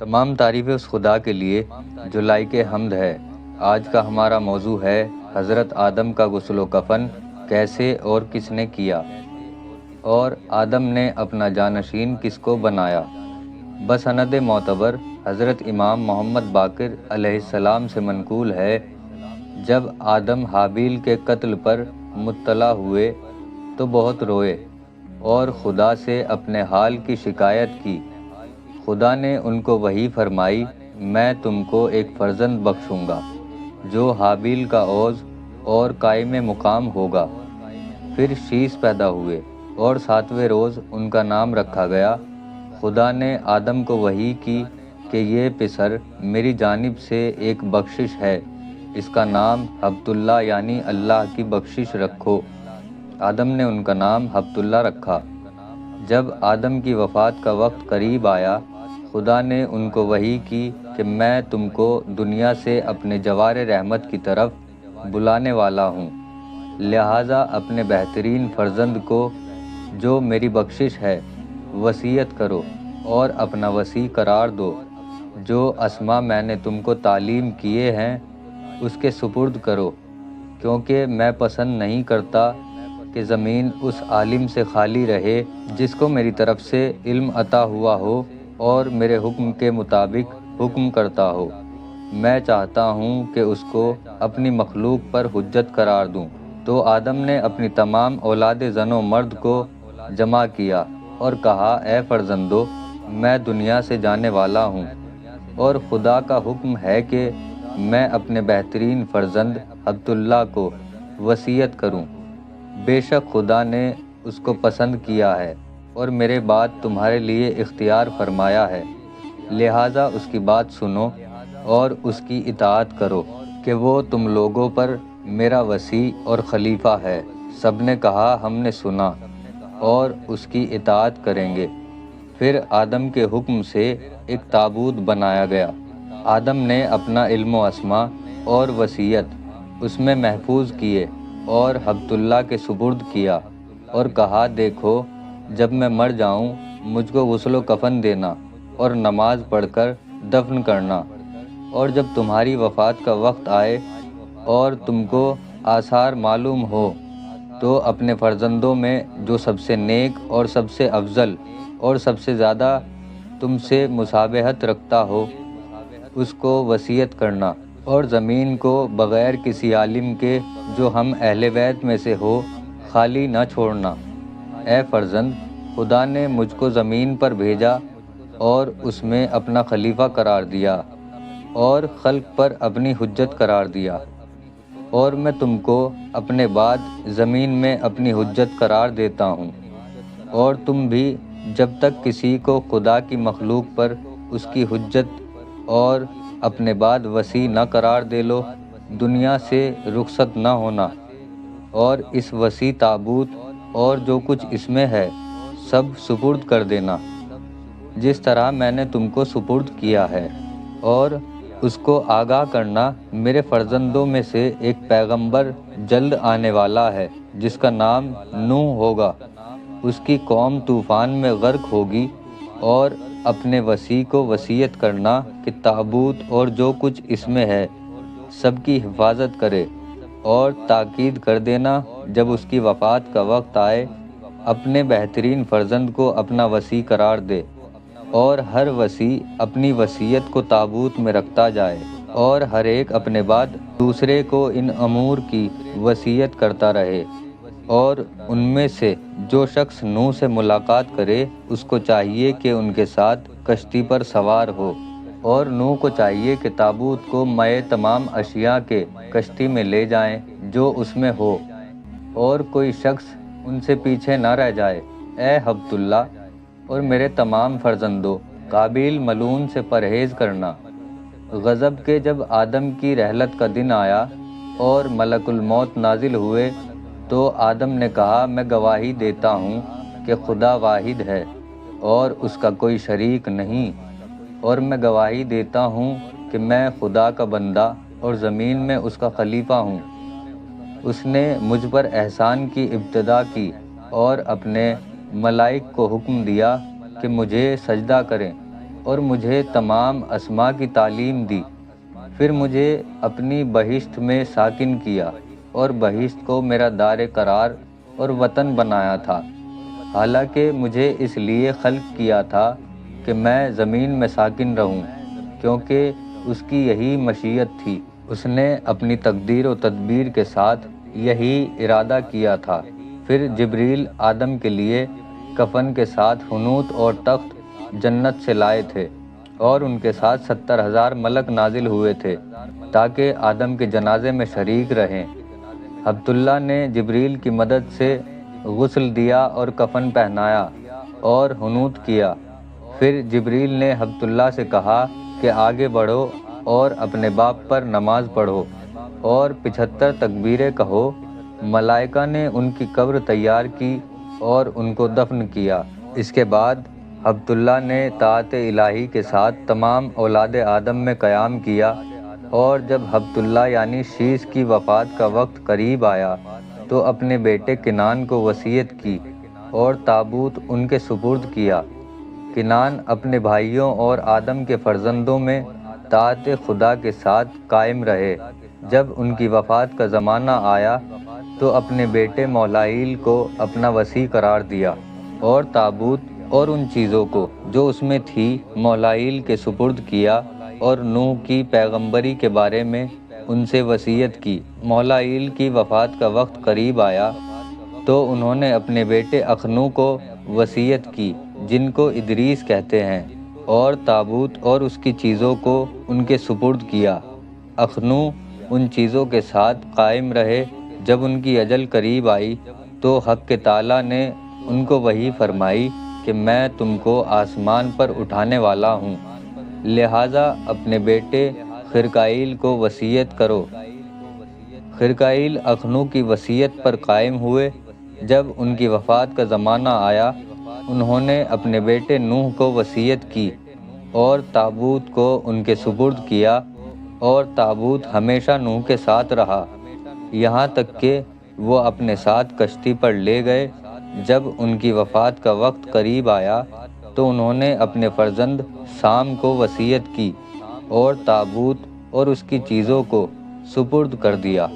تمام تعریفیں اس خدا کے لیے جو لائق حمد ہے۔ آج کا ہمارا موضوع ہے حضرت آدم کا غسل و کفن کیسے اور کس نے کیا، اور آدم نے اپنا جانشین کس کو بنایا۔ بسند معتبر حضرت امام محمد باقر علیہ السلام سے منقول ہے، جب آدم حابیل کے قتل پر مطلع ہوئے تو بہت روئے اور خدا سے اپنے حال کی شکایت کی۔ خدا نے ان کو وحی فرمائی، میں تم کو ایک فرزند بخشوں گا جو حابیل کا عوض اور قائم مقام ہوگا۔ پھر شیش پیدا ہوئے اور 7ویں روز ان کا نام رکھا گیا۔ خدا نے آدم کو وحی کی کہ یہ پسر میری جانب سے ایک بخشش ہے، اس کا نام ہبت اللہ یعنی اللہ کی بخشش رکھو۔ آدم نے ان کا نام ہبت اللہ رکھا۔ جب آدم کی وفات کا وقت قریب آیا، خدا نے ان کو وحی کی کہ میں تم کو دنیا سے اپنے جوار رحمت کی طرف بلانے والا ہوں، لہٰذا اپنے بہترین فرزند کو جو میری بخشش ہے وصیت کرو اور اپنا وصی قرار دو۔ جو اسما میں نے تم کو تعلیم کیے ہیں اس کے سپرد کرو، کیونکہ میں پسند نہیں کرتا کہ زمین اس عالم سے خالی رہے جس کو میری طرف سے علم عطا ہوا ہو اور میرے حکم کے مطابق حکم کرتا ہو۔ میں چاہتا ہوں کہ اس کو اپنی مخلوق پر حجت قرار دوں۔ تو آدم نے اپنی تمام اولاد زن و مرد کو جمع کیا اور کہا، اے فرزندو، میں دنیا سے جانے والا ہوں اور خدا کا حکم ہے کہ میں اپنے بہترین فرزند ہبت اللہ کو وصیت کروں۔ بے شک خدا نے اس کو پسند کیا ہے اور میرے بعد تمہارے لیے اختیار فرمایا ہے، لہٰذا اس کی بات سنو اور اس کی اطاعت کرو کہ وہ تم لوگوں پر میرا وصی اور خلیفہ ہے۔ سب نے کہا، ہم نے سنا اور اس کی اطاعت کریں گے۔ پھر آدم کے حکم سے ایک تابوت بنایا گیا۔ آدم نے اپنا علم و اسما اور وصیت اس میں محفوظ کیے اور ہبت اللہ کے سپرد کیا اور کہا، دیکھو، جب میں مر جاؤں مجھ کو غسل و کفن دینا اور نماز پڑھ کر دفن کرنا، اور جب تمہاری وفات کا وقت آئے اور تم کو آثار معلوم ہو تو اپنے فرزندوں میں جو سب سے نیک اور سب سے افضل اور سب سے زیادہ تم سے مشابہت رکھتا ہو اس کو وصیت کرنا، اور زمین کو بغیر کسی عالم کے جو ہم اہل بیت میں سے ہو خالی نہ چھوڑنا۔ اے فرزند، خدا نے مجھ کو زمین پر بھیجا اور اس میں اپنا خلیفہ قرار دیا اور خلق پر اپنی حجت قرار دیا، اور میں تم کو اپنے بعد زمین میں اپنی حجت قرار دیتا ہوں، اور تم بھی جب تک کسی کو خدا کی مخلوق پر اس کی حجت اور اپنے بعد وصی نہ قرار دے لو، دنیا سے رخصت نہ ہونا، اور اس وصی تابوت اور جو کچھ اس میں ہے سب سپرد کر دینا جس طرح میں نے تم کو سپرد کیا ہے، اور اس کو آگاہ کرنا، میرے فرزندوں میں سے ایک پیغمبر جلد آنے والا ہے جس کا نام نوح ہوگا، اس کی قوم طوفان میں غرق ہوگی، اور اپنے وصی کو وصیت کرنا کہ تابوت اور جو کچھ اس میں ہے سب کی حفاظت کرے، اور تاکید کر دینا جب اس کی وفات کا وقت آئے اپنے بہترین فرزند کو اپنا وصی قرار دے، اور ہر وصی اپنی وصیت کو تابوت میں رکھتا جائے، اور ہر ایک اپنے بعد دوسرے کو ان امور کی وصیت کرتا رہے۔ اور ان میں سے جو شخص نوح سے ملاقات کرے اس کو چاہیے کہ ان کے ساتھ کشتی پر سوار ہو، اور نوح کو چاہیے کہ تابوت کو مع تمام اشیاء کے کشتی میں لے جائیں جو اس میں ہو، اور کوئی شخص ان سے پیچھے نہ رہ جائے۔ اے ہبت اللہ اور میرے تمام فرزندوں، قابیل ملعون سے پرہیز کرنا۔ غضب کے جب آدم کی رحلت کا دن آیا اور ملک الموت نازل ہوئے تو آدم نے کہا، میں گواہی دیتا ہوں کہ خدا واحد ہے اور اس کا کوئی شریک نہیں، اور میں گواہی دیتا ہوں کہ میں خدا کا بندہ اور زمین میں اس کا خلیفہ ہوں۔ اس نے مجھ پر احسان کی ابتدا کی اور اپنے ملائک کو حکم دیا کہ مجھے سجدہ کریں، اور مجھے تمام اسماء کی تعلیم دی۔ پھر مجھے اپنی بہشت میں ساکن کیا اور بہشت کو میرا دار قرار اور وطن بنایا تھا، حالانکہ مجھے اس لیے خلق کیا تھا کہ میں زمین میں ساکن رہوں، کیونکہ اس کی یہی مشیت تھی۔ اس نے اپنی تقدیر و تدبیر کے ساتھ یہی ارادہ کیا تھا۔ پھر جبریل آدم کے لیے کفن کے ساتھ حنوط اور تخت جنت سے لائے تھے، اور ان کے ساتھ 70,000 ملک نازل ہوئے تھے تاکہ آدم کے جنازے میں شریک رہیں۔ عبداللہ نے جبریل کی مدد سے غسل دیا اور کفن پہنایا اور حنوط کیا۔ پھر جبریل نے عبداللہ سے کہا کہ آگے بڑھو اور اپنے باپ پر نماز پڑھو اور 75 تکبیریں کہو۔ ملائکہ نے ان کی قبر تیار کی اور ان کو دفن کیا۔ اس کے بعد عبداللہ نے طاعت الہی کے ساتھ تمام اولاد آدم میں قیام کیا، اور جب عبداللہ یعنی شیس کی وفات کا وقت قریب آیا تو اپنے بیٹے کنان کو وصیت کی اور تابوت ان کے سپرد کیا۔ کنان اپنے بھائیوں اور آدم کے فرزندوں میں طاعت خدا کے ساتھ قائم رہے۔ جب ان کی وفات کا زمانہ آیا تو اپنے بیٹے مولائیل کو اپنا وصی قرار دیا، اور تابوت اور ان چیزوں کو جو اس میں تھی مولائیل کے سپرد کیا، اور نوح کی پیغمبری کے بارے میں ان سے وصیت کی۔ مولائیل کی وفات کا وقت قریب آیا تو انہوں نے اپنے بیٹے اخنو کو وصیت کی، جن کو ادریس کہتے ہیں، اور تابوت اور اس کی چیزوں کو ان کے سپرد کیا۔ اخنو ان چیزوں کے ساتھ قائم رہے۔ جب ان کی اجل قریب آئی تو حق تعالیٰ نے ان کو وحی فرمائی کہ میں تم کو آسمان پر اٹھانے والا ہوں، لہٰذا اپنے بیٹے خرقائیل کو وصیت کرو۔ خرقائیل اخنو کی وصیت پر قائم ہوئے۔ جب ان کی وفات کا زمانہ آیا انہوں نے اپنے بیٹے نوح کو وصیت کی اور تابوت کو ان کے سپرد کیا، اور تابوت ہمیشہ نوح کے ساتھ رہا، یہاں تک کہ وہ اپنے ساتھ کشتی پر لے گئے۔ جب ان کی وفات کا وقت قریب آیا تو انہوں نے اپنے فرزند سام کو وصیت کی اور تابوت اور اس کی چیزوں کو سپرد کر دیا۔